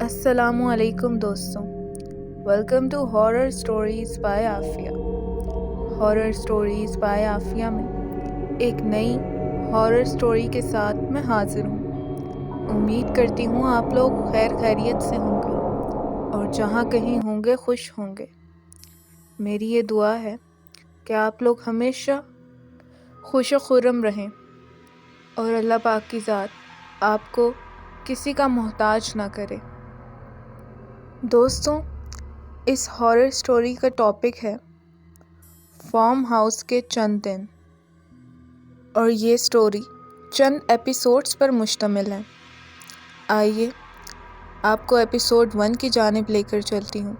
السلام علیکم دوستوں، welcome to horror stories by Afia. Horror stories by Afia میں ایک نئی ہارر سٹوری کے ساتھ میں حاضر ہوں۔ امید کرتی ہوں آپ لوگ خیر خیریت سے ہوں گے اور جہاں کہیں ہوں گے خوش ہوں گے۔ میری یہ دعا ہے کہ آپ لوگ ہمیشہ خوش و خرم رہیں اور اللہ پاک کی ذات آپ کو کسی کا محتاج نہ کرے۔ دوستوں، اس ہارر سٹوری کا ٹاپک ہے فارم ہاؤس کے چند دن، اور یہ سٹوری چند ایپیسوڈز پر مشتمل ہے۔ آئیے آپ کو ایپیسوڈ 1 کی جانب لے کر چلتی ہوں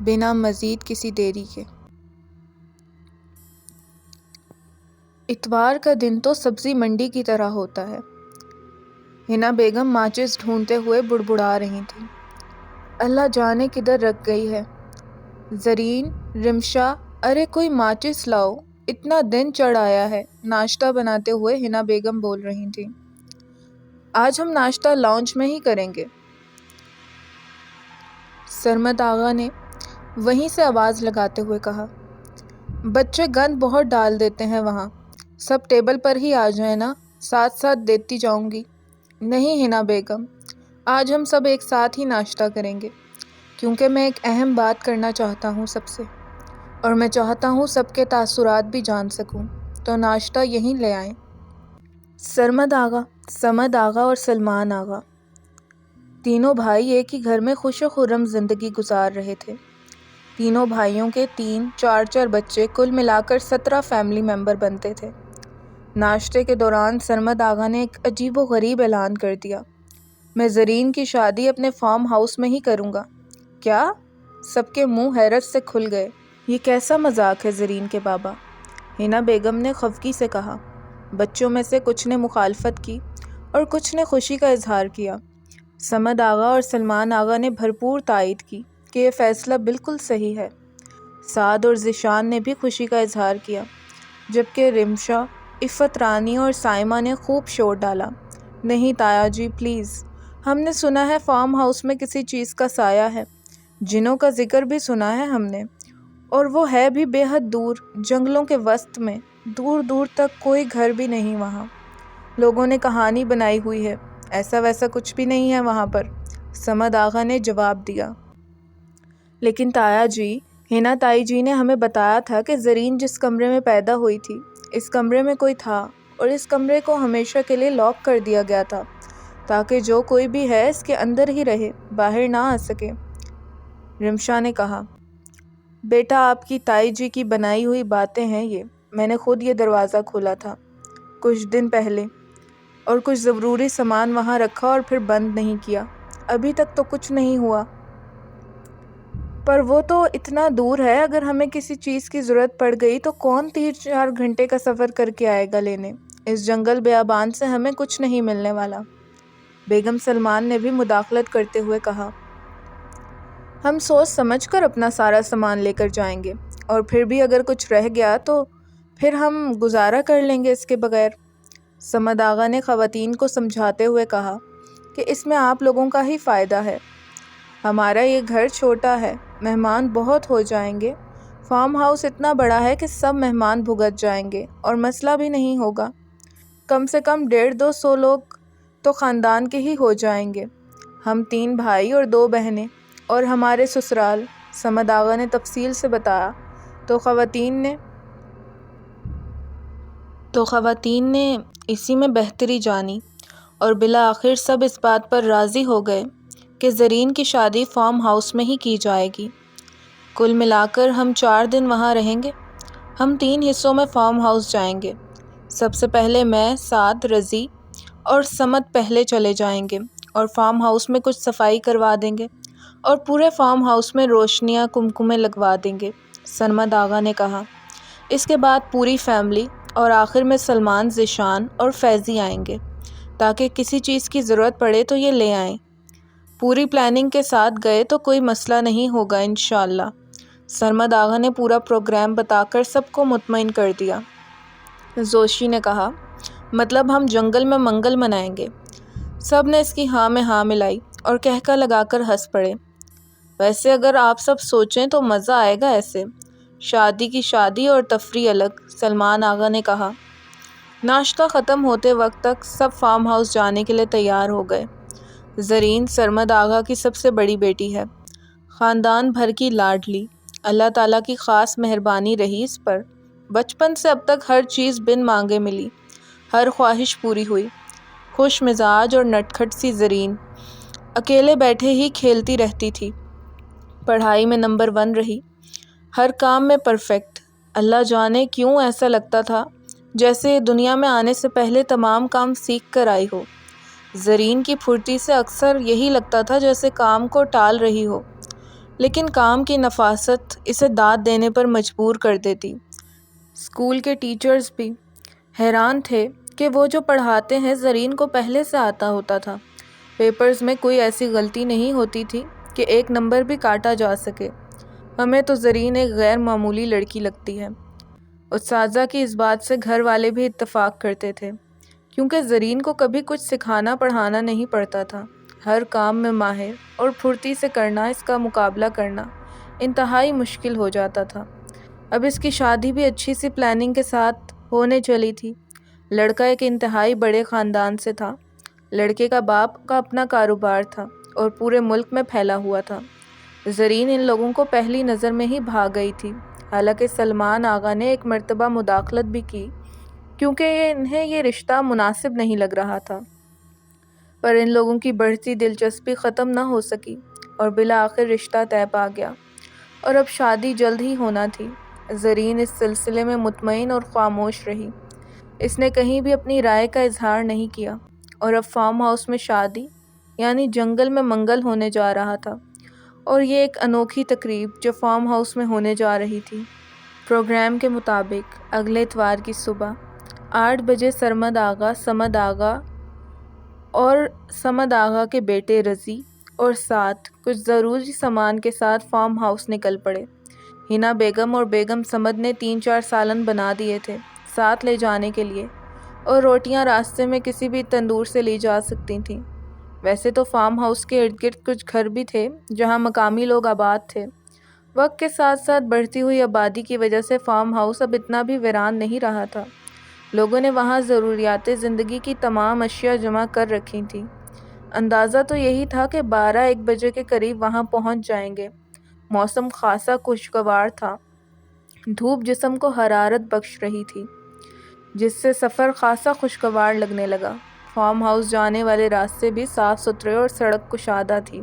بنا مزید کسی دیری کے۔ اتوار کا دن تو سبزی منڈی کی طرح ہوتا ہے۔ حنا بیگم ماچس ڈھونڈتے ہوئے بڑبڑا رہی تھیں، اللہ جانے کدھر رکھ گئی ہے۔ زرین، رمشا، ارے کوئی ماچس لاؤ، اتنا دن چڑھ آیا ہے۔ ناشتہ بناتے ہوئے حنا بیگم بول رہی تھیں۔ آج ہم ناشتہ لاؤنج میں ہی کریں گے، سرمد آغا نے وہیں سے آواز لگاتے ہوئے کہا۔ بچے گند بہت ڈال دیتے ہیں وہاں، سب ٹیبل پر ہی آ جائیں نا، ساتھ ساتھ دیتی جاؤں گی۔ نہیں حنا بیگم، آج ہم سب ایک ساتھ ہی ناشتہ کریں گے، کیونکہ میں ایک اہم بات کرنا چاہتا ہوں سب سے، اور میں چاہتا ہوں سب کے تاثرات بھی جان سکوں، تو ناشتہ یہیں لے آئیں۔ سرمد آغا، صمد آغا اور سلمان آغا تینوں بھائی ایک ہی گھر میں خوش و خرم زندگی گزار رہے تھے۔ تینوں بھائیوں کے 3-4 بچے، کل ملا کر 17 فیملی ممبر بنتے تھے۔ ناشتے کے دوران سرمد آغا نے ایک عجیب و غریب اعلان کر دیا، میں زرین کی شادی اپنے فارم ہاؤس میں ہی کروں گا۔ کیا؟ سب کے منہ حیرت سے کھل گئے۔ یہ کیسا مذاق ہے زرین کے بابا؟ حنا بیگم نے خفگی سے کہا۔ بچوں میں سے کچھ نے مخالفت کی اور کچھ نے خوشی کا اظہار کیا۔ صمد آغا اور سلمان آغا نے بھرپور تائید کی کہ یہ فیصلہ بالکل صحیح ہے۔ سعد اور ذیشان نے بھی خوشی کا اظہار کیا، جبکہ رمشا، عفت رانی اور سائمہ نے خوب شور ڈالا۔ نہیں تایا جی پلیز، ہم نے سنا ہے فارم ہاؤس میں کسی چیز کا سایہ ہے، جنوں کا ذکر بھی سنا ہے ہم نے، اور وہ ہے بھی بے حد دور، جنگلوں کے وسط میں، دور دور تک کوئی گھر بھی نہیں وہاں۔ لوگوں نے کہانی بنائی ہوئی ہے، ایسا ویسا کچھ بھی نہیں ہے وہاں پر، صمد آغا نے جواب دیا۔ لیکن تایا جی، حنا تائی جی نے ہمیں بتایا تھا کہ زرین جس کمرے میں پیدا ہوئی تھی، اس کمرے میں کوئی تھا، اور اس کمرے کو ہمیشہ کے لیے لاک کر دیا گیا تھا، تاکہ جو کوئی بھی ہے اس کے اندر ہی رہے، باہر نہ آ سکے۔ رمشا نے کہا، بیٹا آپ کی تائی جی کی بنائی ہوئی باتیں ہیں یہ، میں نے خود یہ دروازہ کھولا تھا کچھ دن پہلے، اور کچھ ضروری سامان وہاں رکھا اور پھر بند نہیں کیا، ابھی تک تو کچھ نہیں ہوا۔ پر وہ تو اتنا دور ہے، اگر ہمیں کسی چیز کی ضرورت پڑ گئی تو کون 3-4 گھنٹے کا سفر کر کے آئے گا لینے؟ اس جنگل بیابان سے ہمیں کچھ نہیں ملنے والا۔ بیگم سلمان نے بھی مداخلت کرتے ہوئے کہا، ہم سوچ سمجھ کر اپنا سارا سامان لے کر جائیں گے، اور پھر بھی اگر کچھ رہ گیا تو پھر ہم گزارا کر لیں گے اس کے بغیر۔ صمد آغا نے خواتین کو سمجھاتے ہوئے کہا کہ اس میں آپ لوگوں کا ہی فائدہ ہے، ہمارا یہ گھر چھوٹا ہے، مہمان بہت ہو جائیں گے، فارم ہاؤس اتنا بڑا ہے کہ سب مہمان بھگت جائیں گے اور مسئلہ بھی نہیں ہوگا، کم سے کم 150-200 لوگ تو خاندان کے ہی ہو جائیں گے، ہم 3 بھائی اور 2 بہنیں اور ہمارے سسرال، صمد آغا نے تفصیل سے بتایا۔ تو خواتین نے اسی میں بہتری جانی اور بالآخر سب اس بات پر راضی ہو گئے کہ زرین کی شادی فارم ہاؤس میں ہی کی جائے گی۔ کل ملا کر ہم 4 دن وہاں رہیں گے۔ ہم 3 حصوں میں فارم ہاؤس جائیں گے۔ سب سے پہلے میں، سعد، رضی اور صمد پہلے چلے جائیں گے اور فارم ہاؤس میں کچھ صفائی کروا دیں گے اور پورے فارم ہاؤس میں روشنیاں، کمکمے لگوا دیں گے، سرمد آغا نے کہا۔ اس کے بعد پوری فیملی اور آخر میں سلمان، ذیشان اور فیضی آئیں گے، تاکہ کسی چیز کی ضرورت پڑے تو یہ لے آئیں۔ پوری پلاننگ کے ساتھ گئے تو کوئی مسئلہ نہیں ہوگا انشاءاللہ۔ سرمد آغا نے پورا پروگرام بتا کر سب کو مطمئن کر دیا۔ زوشی نے کہا۔ مطلب ہم جنگل میں منگل منائیں گے؟ سب نے اس کی ہاں میں ہاں ملائی اور کہکا لگا کر ہنس پڑے۔ ویسے اگر آپ سب سوچیں تو مزہ آئے گا ایسے، شادی کی شادی اور تفریح الگ، سلمان آغا نے کہا۔ ناشتہ ختم ہوتے وقت تک سب فارم ہاؤس جانے کے لیے تیار ہو گئے۔ زرین سرمد آغا کی سب سے بڑی بیٹی ہے، خاندان بھر کی لاڈلی، اللہ تعالیٰ کی خاص مہربانی رہی اس پر۔ بچپن سے اب تک ہر چیز بن مانگے ملی، ہر خواہش پوری ہوئی۔ خوش مزاج اور نٹکھٹ سی زرین اکیلے بیٹھے ہی کھیلتی رہتی تھی، پڑھائی میں نمبر 1 رہی، ہر کام میں پرفیکٹ۔ اللہ جانے کیوں ایسا لگتا تھا جیسے دنیا میں آنے سے پہلے تمام کام سیکھ کر آئی ہو۔ زرین کی پھرتی سے اکثر یہی لگتا تھا جیسے کام کو ٹال رہی ہو، لیکن کام کی نفاست اسے داد دینے پر مجبور کر دیتی۔ اسکول کے ٹیچرز بھی حیران تھے کہ وہ جو پڑھاتے ہیں زرین کو پہلے سے آتا ہوتا تھا۔ پیپرز میں کوئی ایسی غلطی نہیں ہوتی تھی کہ ایک نمبر بھی کاٹا جا سکے۔ ہمیں تو زرین ایک غیر معمولی لڑکی لگتی ہے۔ اساتذہ کی اس بات سے گھر والے بھی اتفاق کرتے تھے، کیونکہ زرین کو کبھی کچھ سکھانا پڑھانا نہیں پڑتا تھا۔ ہر کام میں ماہر اور پھرتی سے کرنا، اس کا مقابلہ کرنا انتہائی مشکل ہو جاتا تھا۔ اب اس کی شادی بھی اچھی سی پلاننگ کے ساتھ ہونے چلی تھی۔ لڑکا ایک انتہائی بڑے خاندان سے تھا، لڑکے کا باپ کا اپنا کاروبار تھا اور پورے ملک میں پھیلا ہوا تھا۔ زرین ان لوگوں کو پہلی نظر میں ہی بھا گئی تھی، حالانکہ سلمان آغا نے ایک مرتبہ مداخلت بھی کی کیونکہ انہیں یہ رشتہ مناسب نہیں لگ رہا تھا، پر ان لوگوں کی بڑھتی دلچسپی ختم نہ ہو سکی اور بالآخر رشتہ طے پا گیا اور اب شادی جلد ہی ہونا تھی۔ زرین اس سلسلے میں مطمئن اور خاموش رہی، اس نے کہیں بھی اپنی رائے کا اظہار نہیں کیا، اور اب فارم ہاؤس میں شادی یعنی جنگل میں منگل ہونے جا رہا تھا، اور یہ ایک انوکھی تقریب جو فارم ہاؤس میں ہونے جا رہی تھی۔ پروگرام کے مطابق اگلے اتوار کی صبح 8 بجے سمد آغا اور سمد آغا کے بیٹے رضی اور ساتھ کچھ ضروری سامان کے ساتھ فارم ہاؤس نکل پڑے۔ ہنا بیگم اور بیگم سمد نے 3-4 سالن بنا دیے تھے ساتھ لے جانے کے لیے، اور روٹیاں راستے میں کسی بھی تندور سے لی جا سکتی تھیں۔ ویسے تو فارم ہاؤس کے ارد گرد کچھ گھر بھی تھے جہاں مقامی لوگ آباد تھے۔ وقت کے ساتھ ساتھ بڑھتی ہوئی آبادی کی وجہ سے فارم ہاؤس اب اتنا بھی ویران نہیں رہا تھا۔ لوگوں نے وہاں ضروریات زندگی کی تمام اشیاء جمع کر رکھی تھیں۔ اندازہ تو یہی تھا کہ 12-1 بجے کے قریب وہاں پہنچ جائیں گے۔ موسم خاصا خوشگوار تھا، دھوپ جسم کو حرارت بخش رہی تھی، جس سے سفر خاصا خوشگوار لگنے لگا۔ فارم ہاؤس جانے والے راستے بھی صاف ستھرے اور سڑک کشادہ تھی۔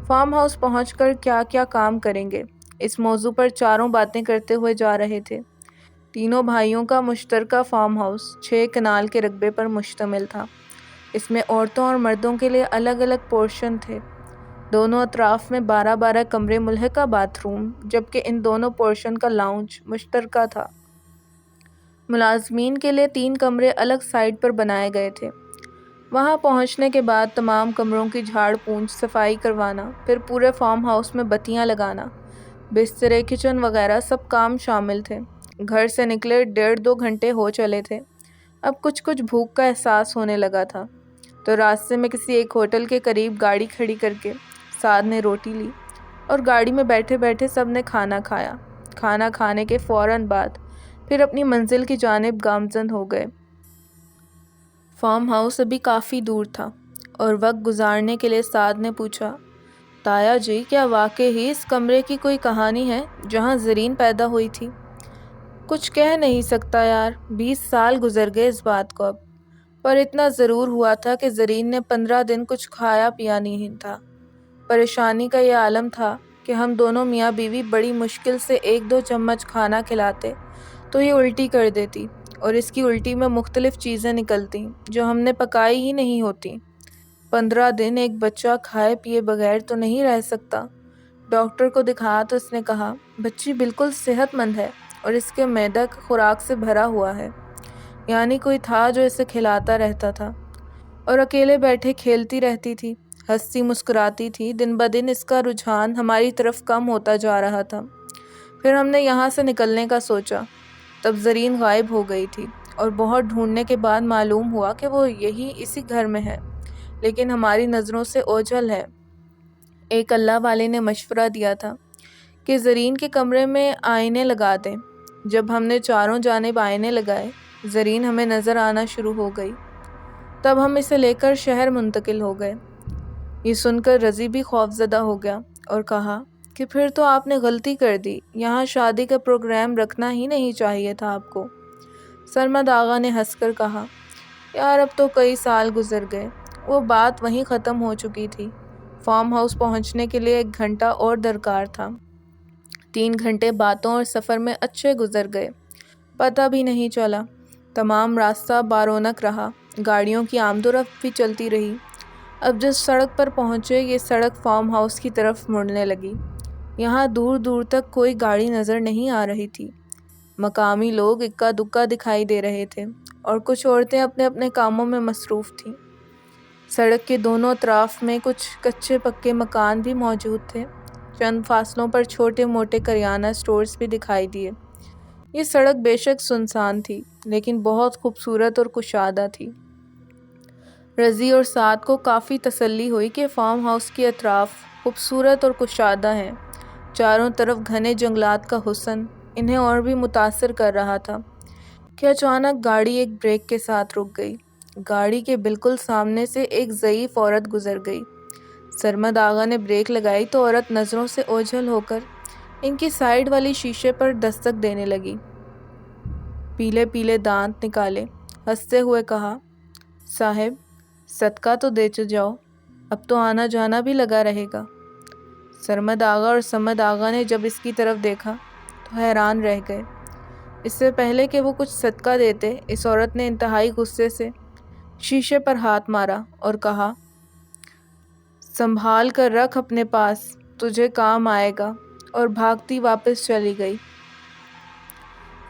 فارم ہاؤس پہنچ کر کیا کیا کام کریں گے، اس موضوع پر چاروں باتیں کرتے ہوئے جا رہے تھے۔ تینوں بھائیوں کا مشترکہ فارم ہاؤس 6 کنال کے رقبے پر مشتمل تھا۔ اس میں عورتوں اور مردوں کے لیے الگ الگ پورشن تھے۔ دونوں اطراف میں 12 کمرے ملحقہ باتھ روم، جبکہ ان دونوں پورشن کا لاؤنج مشترکہ تھا۔ ملازمین کے لیے 3 کمرے الگ سائٹ پر بنائے گئے تھے۔ وہاں پہنچنے کے بعد تمام کمروں کی جھاڑ پونچھ، صفائی کروانا، پھر پورے فارم ہاؤس میں بتیاں لگانا، بسترے، کچن وغیرہ سب کام شامل تھے۔ گھر سے نکلے 1.5-2 گھنٹے ہو چلے تھے۔ اب کچھ بھوک کا احساس ہونے لگا تھا، تو راستے میں کسی ایک ہوٹل کے قریب گاڑی کھڑی کر کے سعد نے روٹی لی اور گاڑی میں بیٹھے بیٹھے سب نے کھانا کھایا۔ کھانا کھانے کے فوراً بعد پھر اپنی منزل کی جانب گامزن ہو گئے۔ فارم ہاؤس ابھی کافی دور تھا اور وقت گزارنے کے لیے سعد نے پوچھا، تایا جی کیا واقعی ہی اس کمرے کی کوئی کہانی ہے جہاں زرین پیدا ہوئی تھی؟ کچھ کہہ نہیں سکتا یار، 20 سال گزر گئے اس بات کو اب، پر اتنا ضرور ہوا تھا کہ زرین نے 15 دن کچھ کھایا پیا نہیں تھا۔ پریشانی کا یہ عالم تھا کہ ہم دونوں میاں بیوی بڑی مشکل سے 1-2 چمچ کھانا کھلاتے تو یہ الٹی کر دیتی، اور اس کی الٹی میں مختلف چیزیں نکلتی جو ہم نے پکائی ہی نہیں ہوتی۔ 15 دن ایک بچہ کھائے پیے بغیر تو نہیں رہ سکتا۔ ڈاکٹر کو دکھایا تو اس نے کہا بچی بالکل صحت مند ہے اور اس کے معدہ خوراک سے بھرا ہوا ہے، یعنی کوئی تھا جو اسے کھلاتا رہتا تھا، اور اکیلے بیٹھے کھیلتی رہتی تھی، ہنستی مسکراتی تھی۔ دن بدن اس کا رجحان ہماری طرف کم ہوتا جا رہا تھا۔ پھر ہم نے یہاں سے نکلنے کا سوچا، تب زرین غائب ہو گئی تھی اور بہت ڈھونڈنے کے بعد معلوم ہوا کہ وہ اسی گھر میں ہے، لیکن ہماری نظروں سے اوجھل ہے۔ ایک اللہ والے نے مشورہ دیا تھا کہ زرین کے کمرے میں آئینے لگا دیں۔ جب ہم نے چاروں جانب آئینے لگائے، زرین ہمیں نظر آنا شروع ہو گئی۔ تب ہم اسے لے کر شہر منتقل ہو گئے۔ یہ سن کر رضی بھی خوفزدہ ہو گیا اور کہا کہ پھر تو آپ نے غلطی کر دی، یہاں شادی کا پروگرام رکھنا ہی نہیں چاہیے تھا آپ کو۔ سرمد آغا نے ہنس کر کہا، یار اب تو کئی سال گزر گئے، وہ بات وہیں ختم ہو چکی تھی۔ فارم ہاؤس پہنچنے کے لیے 1 گھنٹہ اور درکار تھا۔ 3 گھنٹے باتوں اور سفر میں اچھے گزر گئے، پتہ بھی نہیں چلا۔ تمام راستہ بارونق رہا، گاڑیوں کی آمد و رفت بھی چلتی رہی۔ اب جس سڑک پر پہنچے، یہ سڑک فارم ہاؤس کی طرف مڑنے لگی۔ یہاں دور دور تک کوئی گاڑی نظر نہیں آ رہی تھی۔ مقامی لوگ اکا دکا دکھائی دے رہے تھے اور کچھ عورتیں اپنے اپنے کاموں میں مصروف تھیں۔ سڑک کے دونوں اطراف میں کچھ کچے پکے مکان بھی موجود تھے۔ چند فاصلوں پر چھوٹے موٹے کریانہ سٹورز بھی دکھائی دیے۔ یہ سڑک بے شک سنسان تھی، لیکن بہت خوبصورت اور کشادہ تھی۔ رضی اور سعد کو کافی تسلی ہوئی کہ فارم ہاؤس کے اطراف خوبصورت اور کشادہ ہیں۔ چاروں طرف گھنے جنگلات کا حسن انہیں اور بھی متاثر کر رہا تھا کہ اچانک گاڑی ایک بریک کے ساتھ رک گئی۔ گاڑی کے بالکل سامنے سے ایک ضعیف عورت گزر گئی۔ سرمد آغا نے بریک لگائی تو عورت نظروں سے اوجھل ہو کر ان کی سائیڈ والی شیشے پر دستک دینے لگی۔ پیلے پیلے دانت نکالے، ہنستے ہوئے کہا، صاحب صدقہ تو دے جاؤ، اب تو آنا جانا بھی لگا رہے گا۔ سرمد آغا اور سمد آغا نے جب اس کی طرف دیکھا تو حیران رہ گئے۔ اس سے پہلے کہ وہ کچھ صدقہ دیتے، اس عورت نے انتہائی غصے سے شیشے پر ہاتھ مارا اور کہا، سنبھال کر رکھ اپنے پاس، تجھے کام آئے گا، اور بھاگتی واپس چلی گئی۔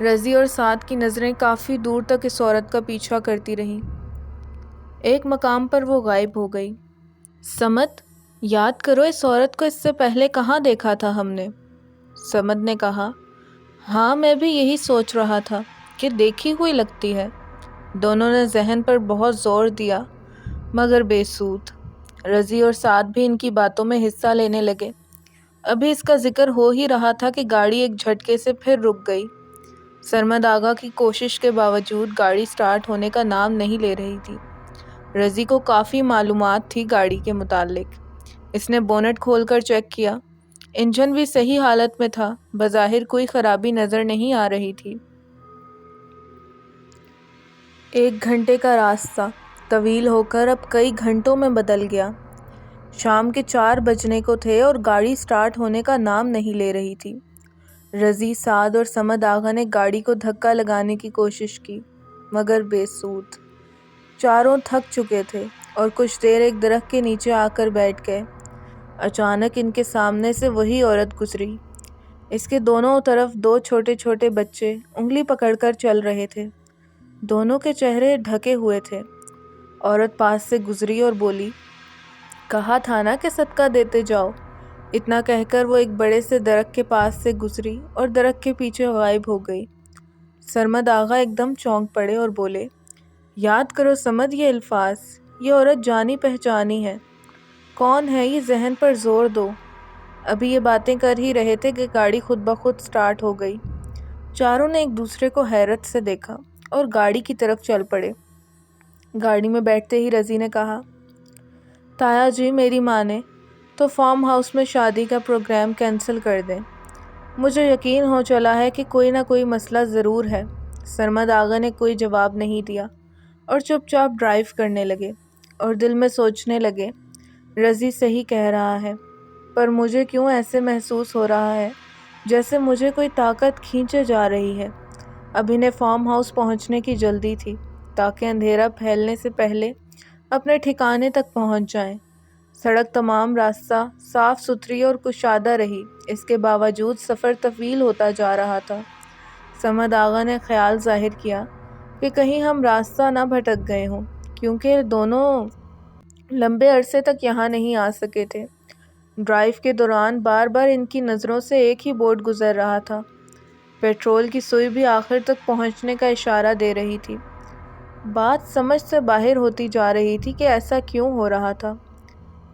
رضی اور سعد کی نظریں کافی دور تک اس عورت کا پیچھا کرتی رہیں۔ ایک مقام پر وہ غائب ہو گئی۔ سمد، یاد کرو اس عورت کو اس سے پہلے کہاں دیکھا تھا ہم نے؟ سمد نے کہا، ہاں میں بھی یہی سوچ رہا تھا کہ دیکھی ہوئی لگتی ہے۔ دونوں نے ذہن پر بہت زور دیا مگر بے سود۔ رضی اور سعد بھی ان کی باتوں میں حصہ لینے لگے۔ ابھی اس کا ذکر ہو ہی رہا تھا کہ گاڑی ایک جھٹکے سے پھر رک گئی۔ سرمد آغا کی کوشش کے باوجود گاڑی سٹارٹ ہونے کا نام نہیں لے رہی تھی۔ رضی کو کافی معلومات تھی گاڑی کے متعلق۔ اس نے بونٹ کھول کر چیک کیا۔ انجن بھی صحیح حالت میں تھا، بظاہر کوئی خرابی نظر نہیں آ رہی تھی۔ 1 گھنٹے کا راستہ طویل ہو کر اب کئی گھنٹوں میں بدل گیا۔ شام کے 4 بجنے کو تھے اور گاڑی سٹارٹ ہونے کا نام نہیں لے رہی تھی۔ رضی، سعد اور سمد آغا نے گاڑی کو دھکا لگانے کی کوشش کی مگر بے سود۔ چاروں تھک چکے تھے اور کچھ دیر ایک درخت کے نیچے آ کر بیٹھ گئے۔ اچانک ان کے سامنے سے وہی عورت گزری۔ اس کے دونوں طرف 2 چھوٹے چھوٹے بچے انگلی پکڑ کر چل رہے تھے۔ دونوں کے چہرے ڈھکے ہوئے تھے۔ عورت پاس سے گزری اور بولی، کہا تھا نا کہ صدقہ دیتے جاؤ۔ اتنا کہہ کر وہ ایک بڑے سے درخت کے پاس سے گزری اور درخت کے پیچھے غائب ہو گئی۔ سرمد آغا ایک دم چونک پڑے اور بولے، یاد کرو سمد یہ الفاظ، یہ عورت جانی پہچانی ہے۔ کون ہے یہ؟ ذہن پر زور دو۔ ابھی یہ باتیں کر ہی رہے تھے کہ گاڑی خود بخود سٹارٹ ہو گئی۔ چاروں نے ایک دوسرے کو حیرت سے دیکھا اور گاڑی کی طرف چل پڑے۔ گاڑی میں بیٹھتے ہی رضی نے کہا، تایا جی میری مانیں تو فارم ہاؤس میں شادی کا پروگرام کینسل کر دیں۔ مجھے یقین ہو چلا ہے کہ کوئی نہ کوئی مسئلہ ضرور ہے۔ سرمد آغا نے کوئی جواب نہیں دیا اور چپ چاپ ڈرائیو کرنے لگے اور دل میں سوچنے لگے، رضی صحیح کہہ رہا ہے، پر مجھے کیوں ایسے محسوس ہو رہا ہے جیسے مجھے کوئی طاقت کھینچے جا رہی ہے۔ اب انہیں فارم ہاؤس پہنچنے کی جلدی تھی تاکہ اندھیرا پھیلنے سے پہلے اپنے ٹھکانے تک پہنچ جائیں۔ سڑک تمام راستہ صاف ستھری اور کشادہ رہی، اس کے باوجود سفر طویل ہوتا جا رہا تھا۔ سمد آغا نے خیال ظاہر کیا کہ کہیں ہم راستہ نہ بھٹک گئے ہوں، کیونکہ دونوں لمبے عرصے تک یہاں نہیں آ سکے تھے۔ ڈرائیو کے دوران بار بار ان کی نظروں سے ایک ہی بورڈ گزر رہا تھا، پیٹرول کی سوئی بھی آخر تک پہنچنے کا اشارہ دے رہی تھی۔ بات سمجھ سے باہر ہوتی جا رہی تھی کہ ایسا کیوں ہو رہا تھا۔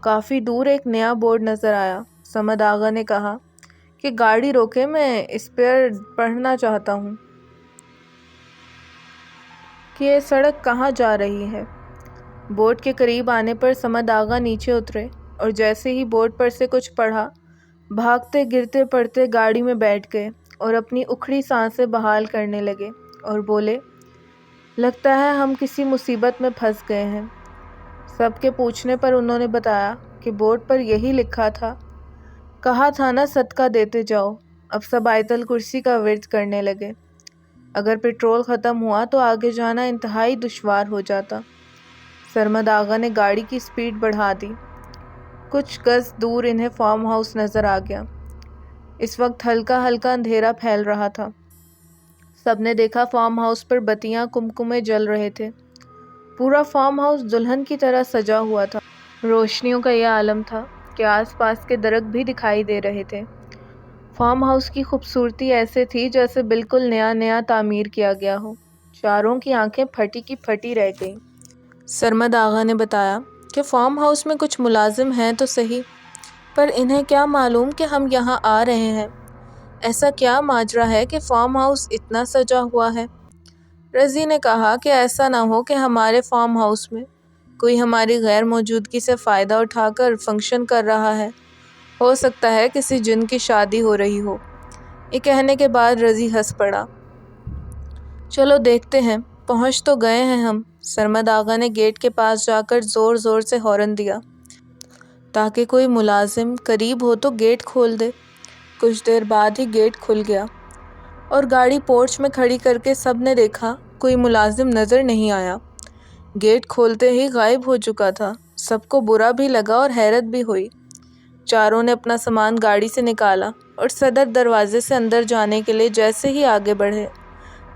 کافی دور ایک نیا بورڈ نظر آیا۔ صمد آغا نے کہا کہ گاڑی روکے، میں اس پر پڑھنا چاہتا ہوں کہ یہ سڑک کہاں جا رہی ہے۔ بورڈ کے قریب آنے پر صمد آغا نیچے اترے اور جیسے ہی بورڈ پر سے کچھ پڑھا، بھاگتے گرتے پڑتے گاڑی میں بیٹھ گئے اور اپنی اکھڑی سانسیں بحال کرنے لگے اور بولے، لگتا ہے ہم کسی مصیبت میں پھنس گئے ہیں۔ سب کے پوچھنے پر انہوں نے بتایا کہ بورڈ پر یہی لکھا تھا، کہا تھا نا صدقہ دیتے جاؤ۔ اب سب آیت الکرسی کا ورد کرنے لگے۔ اگر پیٹرول ختم ہوا تو آگے جانا انتہائی دشوار ہو جاتا۔ صمد آغا نے گاڑی کی سپیڈ بڑھا دی۔ کچھ گز دور انہیں فارم ہاؤس نظر آ گیا۔ اس وقت ہلکا ہلکا اندھیرا پھیل رہا تھا۔ سب نے دیکھا فارم ہاؤس پر بتیاں کمکمے جل رہے تھے۔ پورا فارم ہاؤس دلہن کی طرح سجا ہوا تھا۔ روشنیوں کا یہ عالم تھا کہ آس پاس کے درخت بھی دکھائی دے رہے تھے۔ فارم ہاؤس کی خوبصورتی ایسے تھی جیسے بالکل نیا نیا تعمیر کیا گیا ہو۔ چاروں کی آنکھیں پھٹی کی پھٹی رہ گئیں۔ صمد آغا نے بتایا کہ فارم ہاؤس میں کچھ ملازم ہیں تو صحیح، پر انہیں کیا معلوم کہ ہم یہاں آ رہے ہیں۔ ایسا کیا ماجرا ہے کہ فارم ہاؤس اتنا سجا ہوا ہے؟ رضی نے کہا کہ ایسا نہ ہو کہ ہمارے فارم ہاؤس میں کوئی ہماری غیر موجودگی سے فائدہ اٹھا کر فنکشن کر رہا ہے۔ ہو سکتا ہے کسی جن کی شادی ہو رہی ہو۔ یہ کہنے کے بعد رضی ہنس پڑا۔ چلو دیکھتے ہیں، پہنچ تو گئے ہیں ہم۔ صمد آغا نے گیٹ کے پاس جا کر زور زور سے ہارن دیا تاکہ کوئی ملازم قریب ہو تو گیٹ کھول دے۔ کچھ دیر بعد ہی گیٹ کھل گیا اور گاڑی پورچ میں کھڑی کر کے سب نے دیکھا کوئی ملازم نظر نہیں آیا۔ گیٹ کھولتے ہی غائب ہو چکا تھا۔ سب کو برا بھی لگا اور حیرت بھی ہوئی۔ چاروں نے اپنا سامان گاڑی سے نکالا اور صدر دروازے سے اندر جانے کے لیے جیسے ہی آگے بڑھے،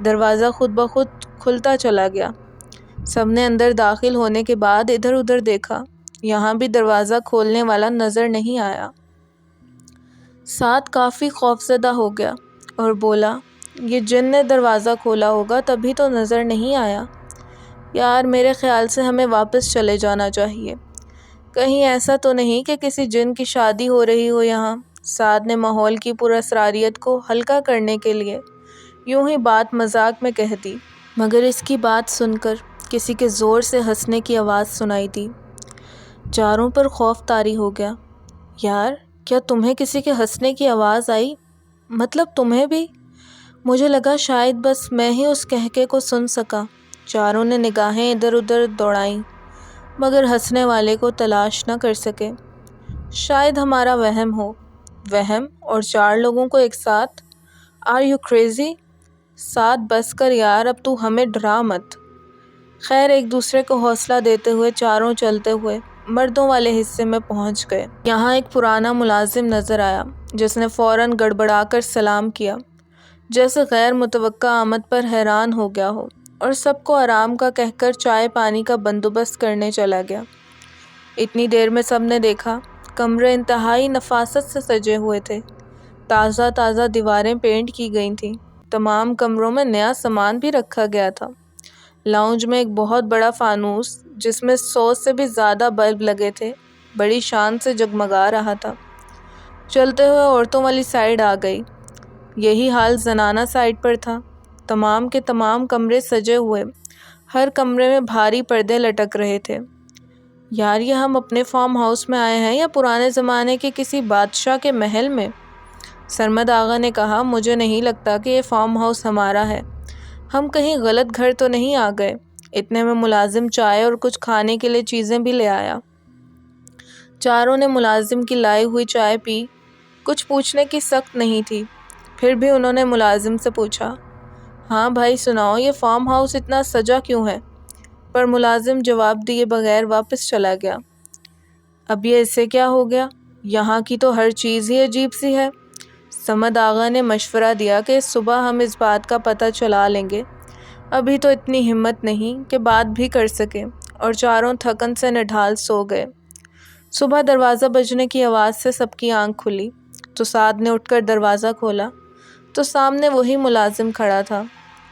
دروازہ خود بخود کھلتا چلا گیا۔ سب نے اندر داخل ہونے کے بعد ادھر ادھر دیکھا، یہاں بھی دروازہ کھولنے والا نظر نہیں آیا۔ سعد کافی خوفزدہ ہو گیا اور بولا، یہ جن نے دروازہ کھولا ہوگا تبھی تو نظر نہیں آیا۔ یار میرے خیال سے ہمیں واپس چلے جانا چاہیے۔ کہیں ایسا تو نہیں کہ کسی جن کی شادی ہو رہی ہو یہاں۔ سعد نے ماحول کی پراسراریت کو ہلکا کرنے کے لیے یوں ہی بات مذاق میں کہہ دی، مگر اس کی بات سن کر کسی کے زور سے ہنسنے کی آواز سنائی دی۔ چاروں پر خوف طاری ہو گیا۔ یار کیا تمہیں کسی کے ہنسنے کی آواز آئی؟ مطلب تمہیں بھی؟ مجھے لگا شاید بس میں ہی اس کہکے کو سن سکا۔ چاروں نے نگاہیں ادھر ادھر دوڑائیں مگر ہنسنے والے کو تلاش نہ کر سکے۔ شاید ہمارا وہم ہو۔ وہم؟ اور 4 لوگوں کو ایک ساتھ؟ Are you crazy? سعد بس کر یار، اب تو ہمیں ڈرا مت۔ خیر ایک دوسرے کو حوصلہ دیتے ہوئے چاروں چلتے ہوئے مردوں والے حصے میں پہنچ گئے۔ یہاں ایک پرانا ملازم نظر آیا جس نے فوراً گڑبڑا کر سلام کیا، جیسے غیر متوقع آمد پر حیران ہو گیا ہو، اور سب کو آرام کا کہہ کر چائے پانی کا بندوبست کرنے چلا گیا۔ اتنی دیر میں سب نے دیکھا کمرے انتہائی نفاست سے سجے ہوئے تھے۔ تازہ تازہ دیواریں پینٹ کی گئی تھیں۔ تمام کمروں میں نیا سامان بھی رکھا گیا تھا۔ لاؤنج میں ایک بہت بڑا فانوس جس میں 100 سے بھی زیادہ بلب لگے تھے بڑی شان سے جگمگا رہا تھا۔ چلتے ہوئے عورتوں والی سائڈ آ گئی۔ یہی حال زنانہ سائڈ پر تھا۔ تمام کے تمام کمرے سجے ہوئے، ہر کمرے میں بھاری پردے لٹک رہے تھے۔ یار یہ ہم اپنے فارم ہاؤس میں آئے ہیں یا پرانے زمانے کے کسی بادشاہ کے محل میں؟ صمد آغا نے کہا، مجھے نہیں لگتا کہ یہ فارم ہاؤس ہمارا ہے۔ ہم کہیں غلط گھر تو نہیں آ گئے؟ اتنے میں ملازم چائے اور کچھ کھانے کے لیے چیزیں بھی لے آیا۔ چاروں نے ملازم کی لائی ہوئی چائے پی۔ کچھ پوچھنے کی سخت نہیں تھی، پھر بھی انہوں نے ملازم سے پوچھا، ہاں بھائی سناؤ یہ فارم ہاؤس اتنا سجا کیوں ہے؟ پر ملازم جواب دیے بغیر واپس چلا گیا۔ اب یہ اس سے کیا ہو گیا؟ یہاں کی تو ہر چیز ہی عجیب سی ہے۔ صمد آغا نے مشورہ دیا کہ صبح ہم اس بات کا پتہ چلا لیں گے، ابھی تو اتنی ہمت نہیں کہ بات بھی کر سکیں، اور چاروں تھکن سے نڈھال سو گئے۔ صبح دروازہ بجنے کی آواز سے سب کی آنکھ کھلی تو سعد نے اٹھ کر دروازہ کھولا تو سامنے وہی ملازم کھڑا تھا۔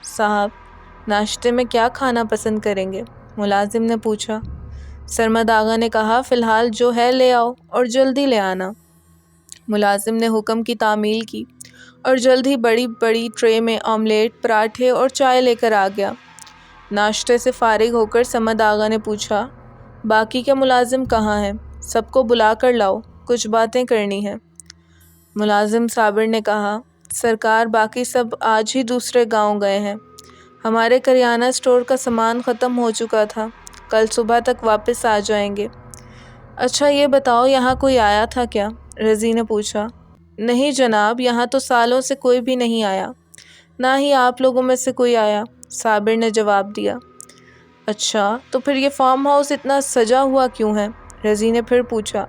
صاحب، ناشتے میں کیا کھانا پسند کریں گے؟ ملازم نے پوچھا۔ سرمد آغا نے کہا، فی الحال جو ہے لے آؤ اور جلدی لے آنا۔ ملازم نے حکم کی تعمیل کی اور جلد ہی بڑی بڑی ٹرے میں آملیٹ، پراٹھے اور چائے لے کر آ گیا۔ ناشتے سے فارغ ہو کر سمد آغا نے پوچھا، باقی کے ملازم کہاں ہیں؟ سب کو بلا کر لاؤ، کچھ باتیں کرنی ہیں۔ ملازم صابر نے کہا، سرکار باقی سب آج ہی دوسرے گاؤں گئے ہیں۔ ہمارے کریانہ اسٹور کا سامان ختم ہو چکا تھا، کل صبح تک واپس آ جائیں گے۔ اچھا یہ بتاؤ یہاں کوئی آیا تھا کیا؟ رضی نے پوچھا۔ نہیں جناب، یہاں تو سالوں سے کوئی بھی نہیں آیا، نہ ہی آپ لوگوں میں سے کوئی آیا، صابر نے جواب دیا۔ اچھا تو پھر یہ فارم ہاؤس اتنا سجا ہوا کیوں ہے؟ رضی نے پھر پوچھا۔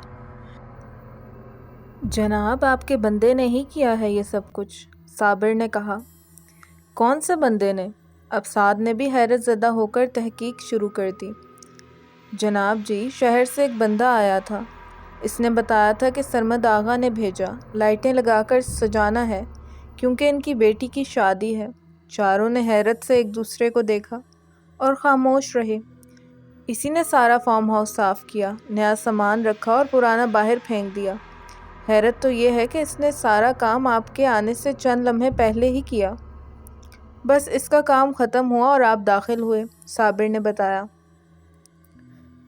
جناب آپ کے بندے نے ہی کیا ہے یہ سب کچھ، صابر نے کہا۔ کون سے بندے نے؟ اب سعد نے بھی حیرت زدہ ہو کر تحقیق شروع کر دی۔ جناب جی، شہر سے ایک بندہ آیا تھا، اس نے بتایا تھا کہ سرمد آغا نے بھیجا، لائٹیں لگا کر سجانا ہے کیونکہ ان کی بیٹی کی شادی ہے۔ چاروں نے حیرت سے ایک دوسرے کو دیکھا اور خاموش رہے۔ اسی نے سارا فارم ہاؤس صاف کیا، نیا سامان رکھا اور پرانا باہر پھینک دیا۔ حیرت تو یہ ہے کہ اس نے سارا کام آپ کے آنے سے چند لمحے پہلے ہی کیا۔ بس اس کا کام ختم ہوا اور آپ داخل ہوئے، صابر نے بتایا۔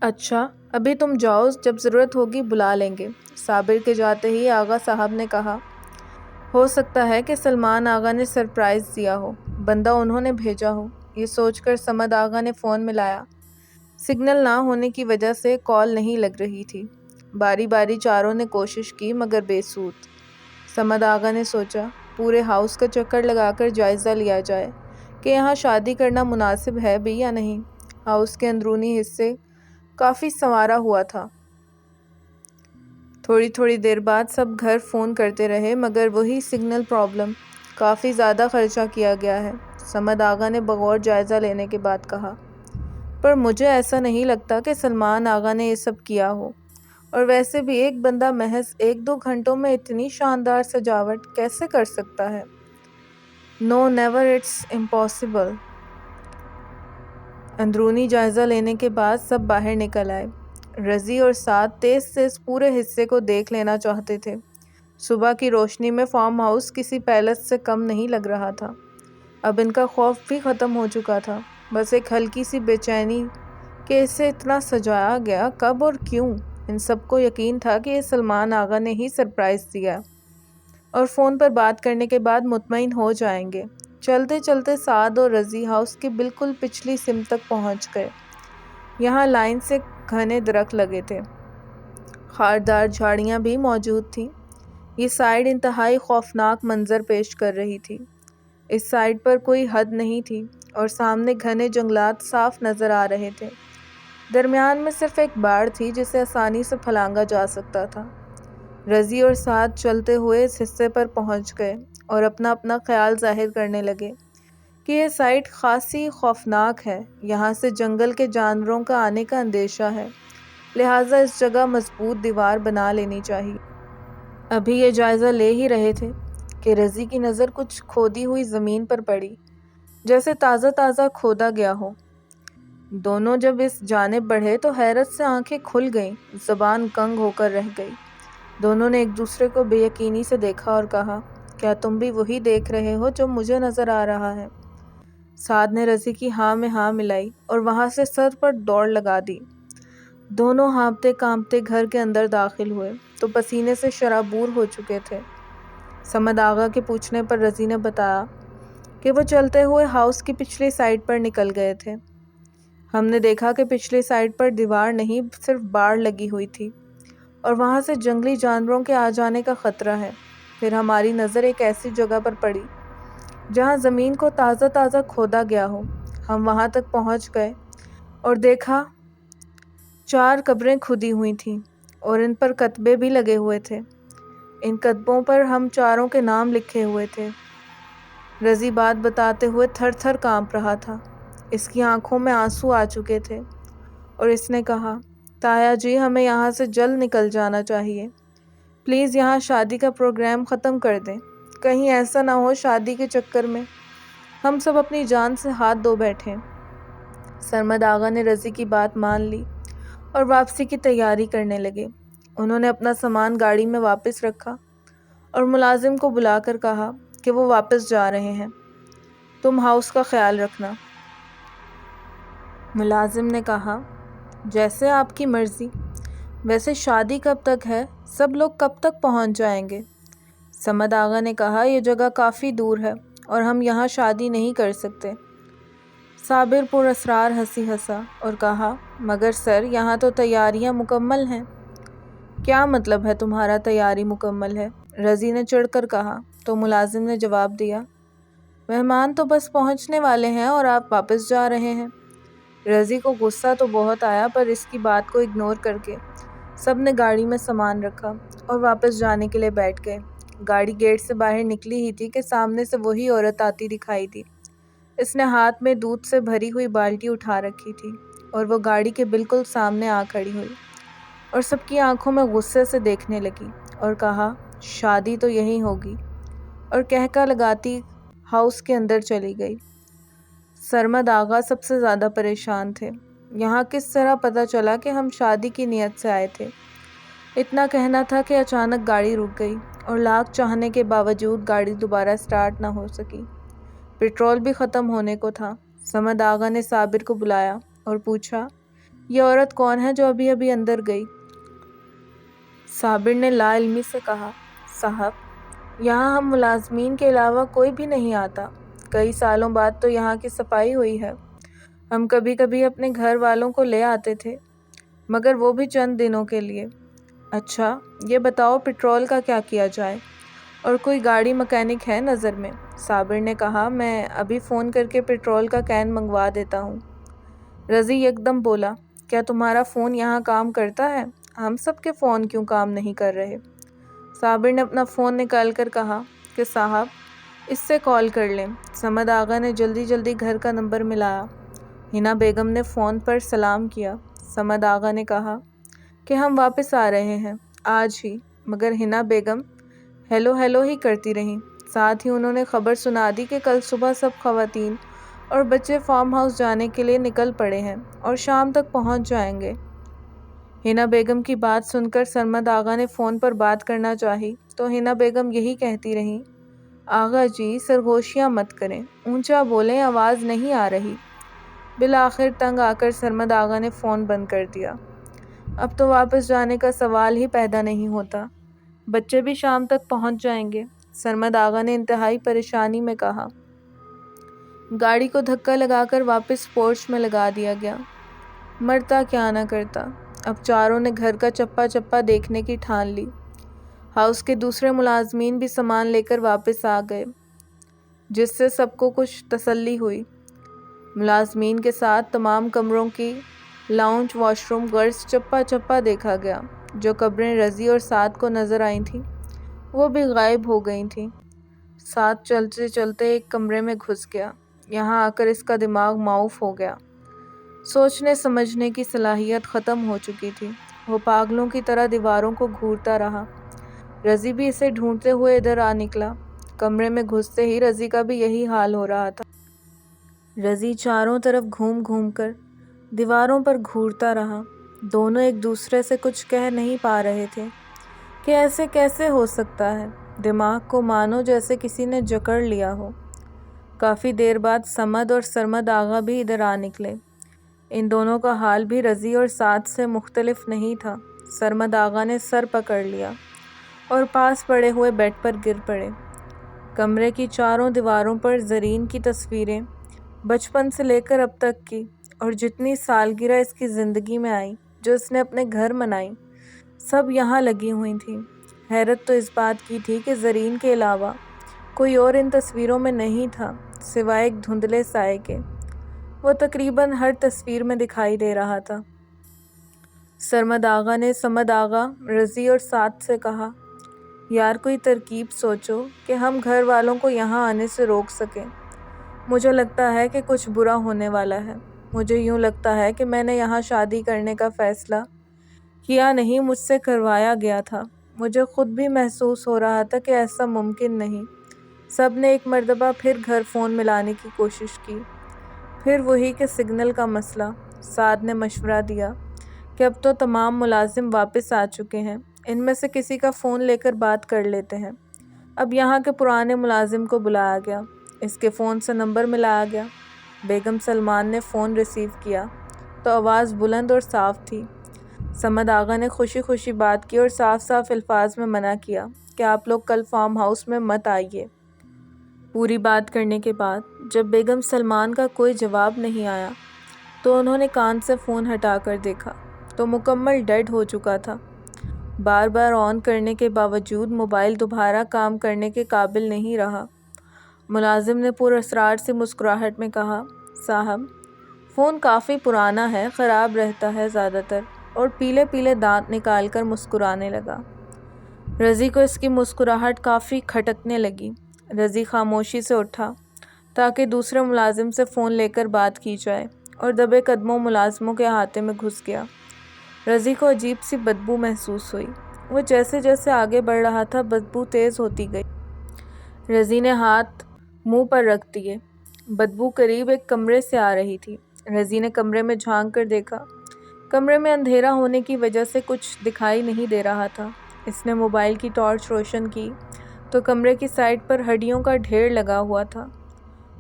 اچھا ابھی تم جاؤ، جب ضرورت ہوگی بلا لیں گے، صابر کے جاتے ہی آغا صاحب نے کہا۔ ہو سکتا ہے کہ سلمان آغا نے سرپرائز دیا ہو، بندہ انہوں نے بھیجا ہو، یہ سوچ کر سمد آغا نے فون ملایا۔ سگنل نہ ہونے کی وجہ سے کال نہیں لگ رہی تھی۔ باری باری چاروں نے کوشش کی مگر بے سود۔ سمد آغا نے سوچا، پورے ہاؤس کا چکر لگا کر جائزہ لیا جائے کہ یہاں شادی کرنا مناسب ہے بھی یا نہیں۔ ہاؤس کے اندرونی حصے کافی سنوارا ہوا تھا۔ تھوڑی دیر بعد سب گھر فون کرتے رہے مگر وہی سگنل پرابلم۔ کافی زیادہ خرچہ کیا گیا ہے، سمد آغا نے بغور جائزہ لینے کے بعد کہا۔ پر مجھے ایسا نہیں لگتا کہ سلمان آغا نے یہ سب کیا ہو، اور ویسے بھی ایک بندہ محض 1-2 گھنٹوں میں اتنی شاندار سجاوٹ کیسے کر سکتا ہے؟ نو نیور، اٹس امپاسبل۔ اندرونی جائزہ لینے کے بعد سب باہر نکل آئے۔ رضی اور سعد تیز پورے حصے کو دیکھ لینا چاہتے تھے۔ صبح کی روشنی میں فارم ہاؤس کسی پیلس سے کم نہیں لگ رہا تھا۔ اب ان کا خوف بھی ختم ہو چکا تھا، بس ایک ہلکی سی بے چینی کہ اسے اتنا سجایا گیا کب اور کیوں۔ ان سب کو یقین تھا کہ یہ سلمان آغا نے ہی سرپرائز دیا اور فون پر بات کرنے کے بعد مطمئن ہو جائیں گے۔ چلتے چلتے سعد اور رضی ہاؤس کے بالکل پچھلی سمت تک پہنچ گئے۔ یہاں لائن سے گھنے درخت لگے تھے، خاردار جھاڑیاں بھی موجود تھیں۔ یہ سائیڈ انتہائی خوفناک منظر پیش کر رہی تھی۔ اس سائیڈ پر کوئی حد نہیں تھی اور سامنے گھنے جنگلات صاف نظر آ رہے تھے۔ درمیان میں صرف ایک باڑ تھی جسے آسانی سے پھلانگا جا سکتا تھا۔ رضی اور سعد چلتے ہوئے اس حصے پر پہنچ گئے اور اپنا خیال ظاہر کرنے لگے کہ یہ سائٹ خاصی خوفناک ہے، یہاں سے جنگل کے جانوروں کا آنے کا اندیشہ ہے، لہٰذا اس جگہ مضبوط دیوار بنا لینی چاہیے۔ ابھی یہ جائزہ لے ہی رہے تھے کہ رضی کی نظر کچھ کھودی ہوئی زمین پر پڑی، جیسے تازہ کھودا گیا ہو۔ دونوں جب اس جانب بڑھے تو حیرت سے آنکھیں کھل گئیں، زبان کنگ ہو کر رہ گئی۔ دونوں نے ایک دوسرے کو بے یقینی سے دیکھا اور کہا، کیا تم بھی وہی دیکھ رہے ہو جو مجھے نظر آ رہا ہے؟ سعد نے رضی کی ہاں میں ہاں ملائی اور وہاں سے سر پر دوڑ لگا دی۔ دونوں ہانپتے کانپتے گھر کے اندر داخل ہوئے تو پسینے سے شرابور ہو چکے تھے۔ سمد آغا کے پوچھنے پر رضی نے بتایا کہ وہ چلتے ہوئے ہاؤس کی پچھلی سائڈ پر نکل گئے تھے۔ ہم نے دیکھا کہ پچھلی سائڈ پر دیوار نہیں صرف باڑ لگی ہوئی تھی اور وہاں سے جنگلی جانوروں کے آ جانے کا خطرہ ہے۔ پھر ہماری نظر ایک ایسی جگہ پر پڑی جہاں زمین کو تازہ کھودا گیا ہو۔ ہم وہاں تک پہنچ گئے اور دیکھا 4 قبریں کھدی ہوئی تھیں اور ان پر کتبے بھی لگے ہوئے تھے۔ ان کتبوں پر ہم چاروں کے نام لکھے ہوئے تھے۔ رضی بات بتاتے ہوئے تھر کانپ رہا تھا، اس کی آنکھوں میں آنسو آ چکے تھے اور اس نے کہا، تایا جی ہمیں یہاں سے جلد نکل جانا چاہیے، پلیز یہاں شادی کا پروگرام ختم کر دیں۔ کہیں ایسا نہ ہو شادی کے چکر میں ہم سب اپنی جان سے ہاتھ دھو بیٹھیں۔ سرمد آغا نے رضی کی بات مان لی اور واپسی کی تیاری کرنے لگے۔ انہوں نے اپنا سامان گاڑی میں واپس رکھا اور ملازم کو بلا کر کہا کہ وہ واپس جا رہے ہیں، تم ہاؤس کا خیال رکھنا۔ ملازم نے کہا جیسے آپ کی مرضی، ویسے شادی کب تک ہے؟ سب لوگ کب تک پہنچ جائیں گے؟ سمد آغا نے کہا یہ جگہ کافی دور ہے اور ہم یہاں شادی نہیں کر سکتے۔ صابر پر اسرار ہنسی ہنسا اور کہا مگر سر یہاں تو تیاریاں مکمل ہیں۔ کیا مطلب ہے تمہارا تیاری مکمل ہے؟ رضی نے چڑھ کر کہا تو ملازم نے جواب دیا مہمان تو بس پہنچنے والے ہیں اور آپ واپس جا رہے ہیں۔ رضی کو غصہ تو بہت آیا پر اس کی بات کو اگنور کر کے سب نے گاڑی میں سامان رکھا اور واپس جانے کے لیے بیٹھ گئے۔ گاڑی گیٹ سے باہر نکلی ہی تھی کہ سامنے سے وہی عورت آتی دکھائی دی۔ اس نے ہاتھ میں دودھ سے بھری ہوئی بالٹی اٹھا رکھی تھی اور وہ گاڑی کے بالکل سامنے آ کھڑی ہوئی اور سب کی آنکھوں میں غصے سے دیکھنے لگی اور کہا شادی تو یہی ہوگی، اور کہکا لگاتی ہاؤس کے اندر چلی گئی۔ سرمد آغا سب سے زیادہ پریشان تھے۔ یہاں کس طرح پتہ چلا کہ ہم شادی کی نیت سے آئے تھے؟ اتنا کہنا تھا کہ اچانک گاڑی رک گئی اور لاکھ چاہنے کے باوجود گاڑی دوبارہ سٹارٹ نہ ہو سکی۔ پیٹرول بھی ختم ہونے کو تھا۔ سمد آغا نے صابر کو بلایا اور پوچھا یہ عورت کون ہے جو ابھی ابھی اندر گئی؟ صابر نے لا علمی سے کہا صاحب یہاں ہم ملازمین کے علاوہ کوئی بھی نہیں آتا، کئی سالوں بعد تو یہاں کی صفائی ہوئی ہے۔ ہم کبھی کبھی اپنے گھر والوں کو لے آتے تھے مگر وہ بھی چند دنوں کے لیے۔ اچھا یہ بتاؤ پیٹرول کا کیا کیا جائے اور کوئی گاڑی مکینک ہے نظر میں؟ صابر نے کہا میں ابھی فون کر کے پیٹرول کا کین منگوا دیتا ہوں۔ رضی یکدم بولا کیا تمہارا فون یہاں کام کرتا ہے؟ ہم سب کے فون کیوں کام نہیں کر رہے؟ صابر نے اپنا فون نکال کر کہا کہ صاحب اس سے کال کر لیں۔ سمد آغا نے جلدی جلدی گھر کا نمبر ملایا۔ ہنا بیگم نے فون پر سلام کیا۔ سمد آغا نے کہا کہ ہم واپس آ رہے ہیں آج ہی، مگر ہنا بیگم ہیلو ہیلو ہی کرتی رہیں۔ ساتھ ہی انہوں نے خبر سنا دی کہ کل صبح سب خواتین اور بچے فارم ہاؤس جانے کے لیے نکل پڑے ہیں اور شام تک پہنچ جائیں گے۔ ہنا بیگم کی بات سن کر سرمد آغا نے فون پر بات کرنا چاہی تو ہنا بیگم یہی کہتی رہیں آغا جی سرگوشیاں مت کریں، اونچا بولیں، آواز نہیں آ رہی۔ بالآخر تنگ آ کر سرمد آغا نے فون بند کر دیا۔ اب تو واپس جانے کا سوال ہی پیدا نہیں ہوتا، بچے بھی شام تک پہنچ جائیں گے۔ سرمد آغا نے انتہائی پریشانی میں کہا۔ گاڑی کو دھکا لگا کر واپس پورچ میں لگا دیا گیا۔ مرتا کیا نہ کرتا۔ اب چاروں نے گھر کا چپا چپا دیکھنے کی ٹھان لی۔ ہاؤس کے دوسرے ملازمین بھی سامان لے کر واپس آ گئے جس سے سب کو کچھ تسلی ہوئی۔ ملازمین کے ساتھ تمام کمروں کی لاؤنج، واش روم غرض چپا چپا دیکھا گیا۔ جو قبریں رضی اور سعد کو نظر آئی تھیں وہ بھی غائب ہو گئی تھیں۔ سعد چلتے چلتے ایک کمرے میں گھس گیا۔ یہاں آ کر اس کا دماغ معاف ہو گیا۔ سوچنے سمجھنے کی صلاحیت ختم ہو چکی تھی۔ وہ پاگلوں کی طرح دیواروں کو گھورتا رہا۔ رضی بھی اسے ڈھونڈتے ہوئے ادھر آ نکلا۔ کمرے میں گھستے ہی رضی کا بھی یہی حال ہو رہا تھا۔ رضی چاروں طرف گھوم گھوم کر دیواروں پر گھورتا رہا۔ دونوں ایک دوسرے سے کچھ کہہ نہیں پا رہے تھے کہ ایسے کیسے ہو سکتا ہے، دماغ کو مانو جیسے کسی نے جکڑ لیا ہو۔ کافی دیر بعد سمد اور سرمد آغا بھی ادھر آ نکلے۔ ان دونوں کا حال بھی رضی اور سعد سے مختلف نہیں تھا۔ سرمد آغا نے سر پکڑ لیا اور پاس پڑے ہوئے بیڈ پر گر پڑے۔ کمرے کی چاروں دیواروں پر زرین کی تصویریں، بچپن سے لے کر اب تک کی، اور جتنی سالگرہ اس کی زندگی میں آئی، جو اس نے اپنے گھر منائی، سب یہاں لگی ہوئی تھیں۔ حیرت تو اس بات کی تھی کہ زرین کے علاوہ کوئی اور ان تصویروں میں نہیں تھا سوائے ایک دھندلے سائے کے۔ وہ تقریباً ہر تصویر میں دکھائی دے رہا تھا۔ سرمد آغا نے سمد آغا، رضی اور سعد سے کہا یار کوئی ترکیب سوچو کہ ہم گھر والوں کو یہاں آنے سے روک سکیں۔ مجھے لگتا ہے کہ کچھ برا ہونے والا ہے۔ مجھے یوں لگتا ہے کہ میں نے یہاں شادی کرنے کا فیصلہ کیا نہیں، مجھ سے کروایا گیا تھا۔ مجھے خود بھی محسوس ہو رہا تھا کہ ایسا ممکن نہیں سب نے ایک مرتبہ پھر گھر فون ملانے کی کوشش کی، پھر وہی کہ سگنل کا مسئلہ۔ سعد نے مشورہ دیا کہ اب تو تمام ملازم واپس آ چکے ہیں، ان میں سے کسی کا فون لے کر بات کر لیتے ہیں۔ اب یہاں کے پرانے ملازم کو بلایا گیا، اس کے فون سے نمبر ملایا گیا۔ بیگم سلمان نے فون ریسیو کیا تو آواز بلند اور صاف تھی۔ صمد آغا نے خوشی خوشی بات کی اور صاف صاف الفاظ میں منع کیا کہ آپ لوگ کل فارم ہاؤس میں مت آئیے۔ پوری بات کرنے کے بعد جب بیگم سلمان کا کوئی جواب نہیں آیا تو انہوں نے کان سے فون ہٹا کر دیکھا تو مکمل ڈیڈ ہو چکا تھا۔ بار بار آن کرنے کے باوجود موبائل دوبارہ کام کرنے کے قابل نہیں رہا۔ ملازم نے پر اسرار سے مسکراہٹ میں کہا، صاحب فون کافی پرانا ہے، خراب رہتا ہے زیادہ تر، اور پیلے پیلے دانت نکال کر مسکرانے لگا۔ رضی کو اس کی مسکراہٹ کافی کھٹکنے لگی۔ رضی خاموشی سے اٹھا تاکہ دوسرے ملازم سے فون لے کر بات کی جائے اور دبے قدموں ملازموں کے احاطے میں گھس گیا۔ رضی کو عجیب سی بدبو محسوس ہوئی۔ وہ جیسے جیسے آگے بڑھ رہا تھا بدبو تیز ہوتی گئی۔ رضی نے ہاتھ منہ پر رکھ دیے۔ بدبو قریب ایک کمرے سے آ رہی تھی۔ رضی نے کمرے میں جھانک کر دیکھا۔ کمرے میں اندھیرا ہونے کی وجہ سے کچھ دکھائی نہیں دے رہا تھا۔ اس نے موبائل کی ٹارچ روشن کی تو کمرے کی سائڈ پر ہڈیوں کا ڈھیر لگا ہوا تھا۔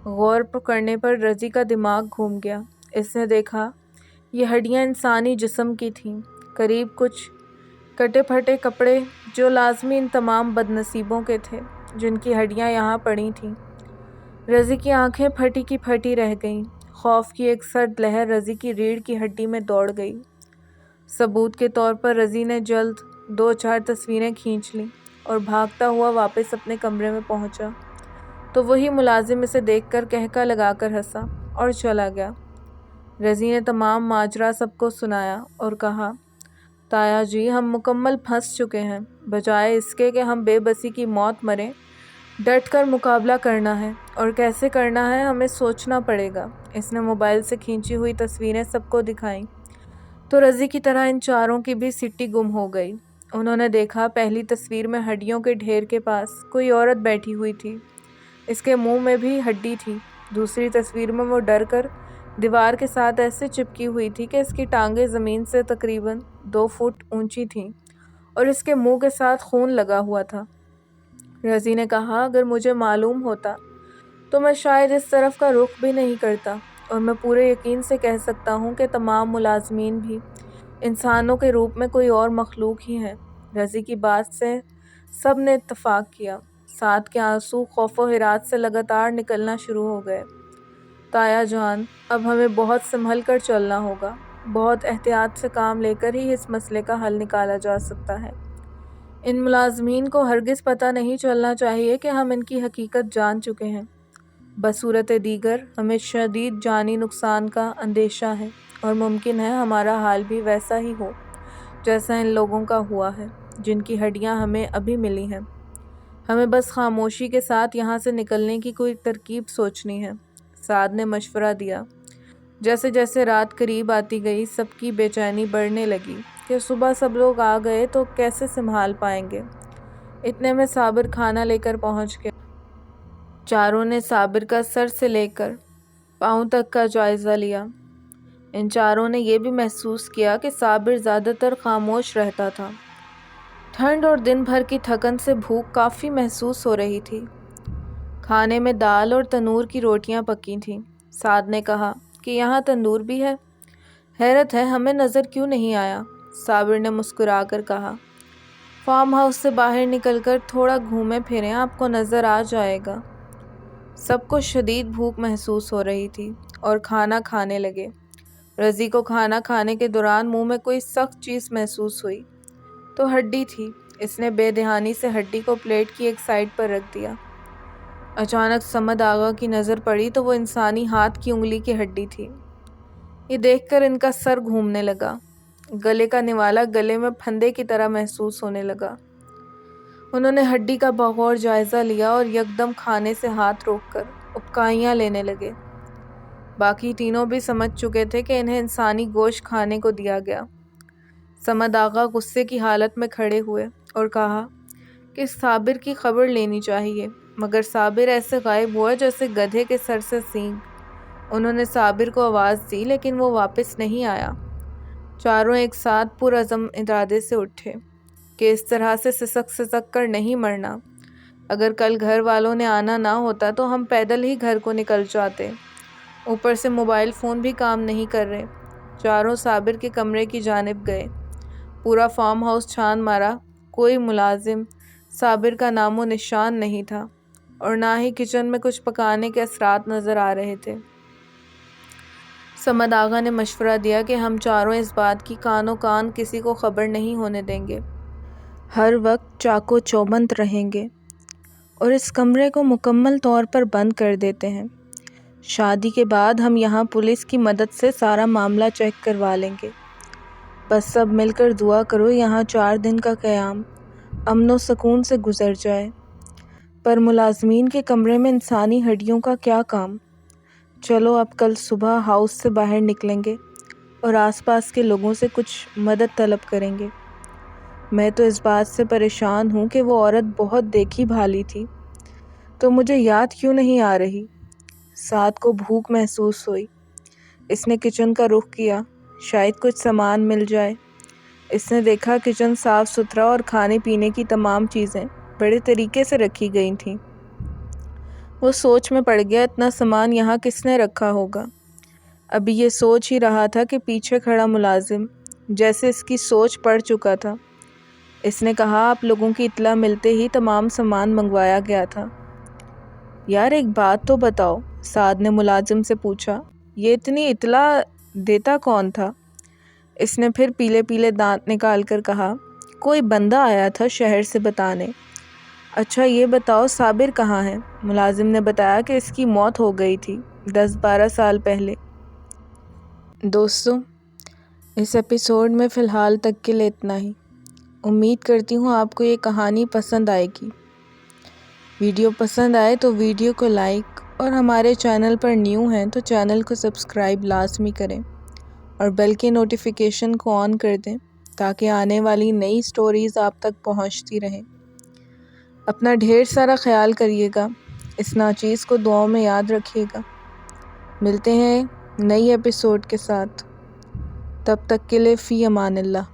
غور کرنے پر رضی کا دماغ گھوم گیا۔ اس نے دیکھا یہ ہڈیاں انسانی جسم کی تھیں، قریب کچھ کٹے پھٹے کپڑے جو لازمی ان تمام بد نصیبوں کے تھے جن کی ہڈیاں یہاں پڑی تھیں۔ رضی کی آنکھیں پھٹی کی پھٹی رہ گئیں۔ خوف کی ایک سرد لہر رضی کی ریڑھ کی ہڈی میں دوڑ گئی۔ ثبوت کے طور پر رضی نے جلد 2-4 تصویریں کھینچ لیں اور بھاگتا ہوا واپس اپنے کمرے میں پہنچا تو وہی ملازم اسے دیکھ کر قہقہ لگا کر ہنسا اور چلا گیا۔ رضی نے تمام ماجرا سب کو سنایا اور کہا، تایا جی ہم مکمل پھنس چکے ہیں، بجائے اس کے کہ ہم بے بسی کی موت مریں، ڈٹ کر مقابلہ کرنا ہے، اور کیسے کرنا ہے ہمیں سوچنا پڑے گا۔ اس نے موبائل سے کھینچی ہوئی تصویریں سب کو دکھائیں تو رضی کی طرح ان چاروں کی بھی سٹی گم ہو گئی۔ انہوں نے دیکھا پہلی تصویر میں ہڈیوں کے ڈھیر کے پاس کوئی عورت بیٹھی ہوئی تھی، اس کے منہ میں بھی ہڈی تھی۔ دوسری تصویر میں وہ ڈر کر دیوار کے ساتھ ایسے چپکی ہوئی تھی کہ اس کی ٹانگیں زمین سے تقریباً 2 فٹ اونچی تھیں اور اس کے منہ کے ساتھ خون لگا ہوا تھا۔ رضی نے کہا، اگر مجھے معلوم ہوتا تو میں شاید اس طرف کا رخ بھی نہیں کرتا، اور میں پورے یقین سے کہہ سکتا ہوں کہ تمام ملازمین بھی انسانوں کے روپ میں کوئی اور مخلوق ہی ہیں۔ رضی کی بات سے سب نے اتفاق کیا۔ سعد کے آنسو خوف و حراس سے لگاتار نکلنا شروع ہو گئے۔ تایا جان اب ہمیں بہت سنبھل کر چلنا ہوگا، بہت احتیاط سے کام لے کر ہی اس مسئلے کا حل نکالا جا سکتا ہے۔ ان ملازمین کو ہرگز پتہ نہیں چلنا چاہیے کہ ہم ان کی حقیقت جان چکے ہیں۔ بصورت دیگر ہمیں شدید جانی نقصان کا اندیشہ ہے اور ممکن ہے ہمارا حال بھی ویسا ہی ہو جیسا ان لوگوں کا ہوا ہے جن کی ہڈیاں ہمیں ابھی ملی ہیں۔ ہمیں بس خاموشی کے ساتھ یہاں سے نکلنے کی کوئی ترکیب سوچنی ہے۔ سعد نے مشورہ دیا۔ جیسے جیسے رات قریب آتی گئی سب کی بے چینی بڑھنے لگی کہ صبح سب لوگ آ گئے تو کیسے سنبھال پائیں گے۔ اتنے میں صابر کھانا لے کر پہنچ گیا۔ چاروں نے صابر کا سر سے لے کر پاؤں تک کا جائزہ لیا۔ ان چاروں نے یہ بھی محسوس کیا کہ صابر زیادہ تر خاموش رہتا تھا۔ ٹھنڈ اور دن بھر کی تھکن سے بھوک کافی محسوس ہو رہی تھی۔ کھانے میں دال اور تنور کی روٹیاں پکی تھیں۔ سعد نے کہا کہ یہاں تندور بھی ہے، حیرت ہے ہمیں نظر کیوں نہیں آیا۔ صابر نے مسکرا کر کہا، فارم ہاؤس سے باہر نکل کر تھوڑا گھومیں پھریں، آپ کو نظر آ جائے گا۔ سب کو شدید بھوک محسوس ہو رہی تھی اور کھانا کھانے لگے۔ رضی کو کھانا کھانے کے دوران منہ میں کوئی سخت چیز محسوس ہوئی تو ہڈی تھی۔ اس نے بے دھیانی سے ہڈی کو پلیٹ کی ایک سائڈ پر رکھ دیا۔ اچانک صمد آغا کی نظر پڑی تو وہ انسانی ہاتھ کی انگلی کی ہڈی تھی۔ یہ دیکھ کر ان کا سر گھومنے لگا۔ گلے کا نوالا گلے میں پھندے کی طرح محسوس ہونے لگا۔ انہوں نے ہڈی کا بغور جائزہ لیا اور یکدم کھانے سے ہاتھ روک کر ابکائیاں لینے لگے۔ باقی تینوں بھی سمجھ چکے تھے کہ انہیں انسانی گوشت کھانے کو دیا گیا۔ صمد آغا غصے کی حالت میں کھڑے ہوئے اور کہا کہ صابر کی خبر لینی چاہیے، مگر صابر ایسے غائب ہوا جیسے گدھے کے سر سے سینگ۔ انہوں نے صابر کو آواز دی لیکن وہ واپس نہیں آیا۔ چاروں ایک ساتھ پرعزم ارادے سے اٹھے کہ اس طرح سے سسک سسک کر نہیں مرنا۔ اگر کل گھر والوں نے آنا نہ ہوتا تو ہم پیدل ہی گھر کو نکل جاتے۔ اوپر سے موبائل فون بھی کام نہیں کر رہے۔ چاروں صابر کے کمرے کی جانب گئے۔ پورا فارم ہاؤس چھان مارا، کوئی ملازم، صابر کا نام و نشان نہیں تھا، اور نہ ہی کچن میں کچھ پکانے کے اثرات نظر آ رہے تھے۔ صمد آغا نے مشورہ دیا کہ ہم چاروں اس بات کی کانوں کان کسی کو خبر نہیں ہونے دیں گے، ہر وقت چاقو چوبند رہیں گے، اور اس کمرے کو مکمل طور پر بند کر دیتے ہیں۔ شادی کے بعد ہم یہاں پولیس کی مدد سے سارا معاملہ چیک کروا لیں گے۔ بس سب مل کر دعا کرو یہاں 4 دن کا قیام امن و سکون سے گزر جائے۔ پر ملازمین کے کمرے میں انسانی ہڈیوں کا کیا کام؟ چلو اب کل صبح ہاؤس سے باہر نکلیں گے اور آس پاس کے لوگوں سے کچھ مدد طلب کریں گے۔ میں تو اس بات سے پریشان ہوں کہ وہ عورت بہت دیکھی بھالی تھی، تو مجھے یاد کیوں نہیں آ رہی؟ سعد کو بھوک محسوس ہوئی۔ اس نے کچن کا رخ کیا، شاید کچھ سامان مل جائے۔ اس نے دیکھا کچن صاف ستھرا اور کھانے پینے کی تمام چیزیں بڑے طریقے سے رکھی گئی تھیں۔ وہ سوچ میں پڑ گیا، اتنا سامان یہاں کس نے رکھا ہوگا؟ ابھی یہ سوچ ہی رہا تھا کہ پیچھے کھڑا ملازم جیسے اس کی سوچ پڑ چکا تھا۔ اس نے کہا، آپ لوگوں کی اطلاع ملتے ہی تمام سامان منگوایا گیا تھا۔ یار ایک بات تو بتاؤ، سعد نے ملازم سے پوچھا، یہ اتنی اطلاع دیتا کون تھا؟ اس نے پھر پیلے پیلے دانت نکال کر کہا، کوئی بندہ آیا تھا شہر سے بتانے۔ اچھا یہ بتاؤ صابر کہاں ہے؟ ملازم نے بتایا کہ اس کی موت ہو گئی تھی 10-12 سال پہلے۔ دوستو، اس ایپیسوڈ میں فی الحال تک کے لیے اتنا ہی۔ امید کرتی ہوں آپ کو یہ کہانی پسند آئے گی۔ ویڈیو پسند آئے تو ویڈیو کو لائک، اور ہمارے چینل پر نیو ہیں تو چینل کو سبسکرائب لازمی کریں، اور بیل کی نوٹیفیکیشن کو آن کر دیں تاکہ آنے والی نئی سٹوریز آپ تک پہنچتی رہیں۔ اپنا ڈھیر سارا خیال کریے گا، اس ناچیز کو دعاؤں میں یاد رکھیے گا۔ ملتے ہیں نئی ایپیسوڈ کے ساتھ، تب تک کے لیے فی امان اللہ۔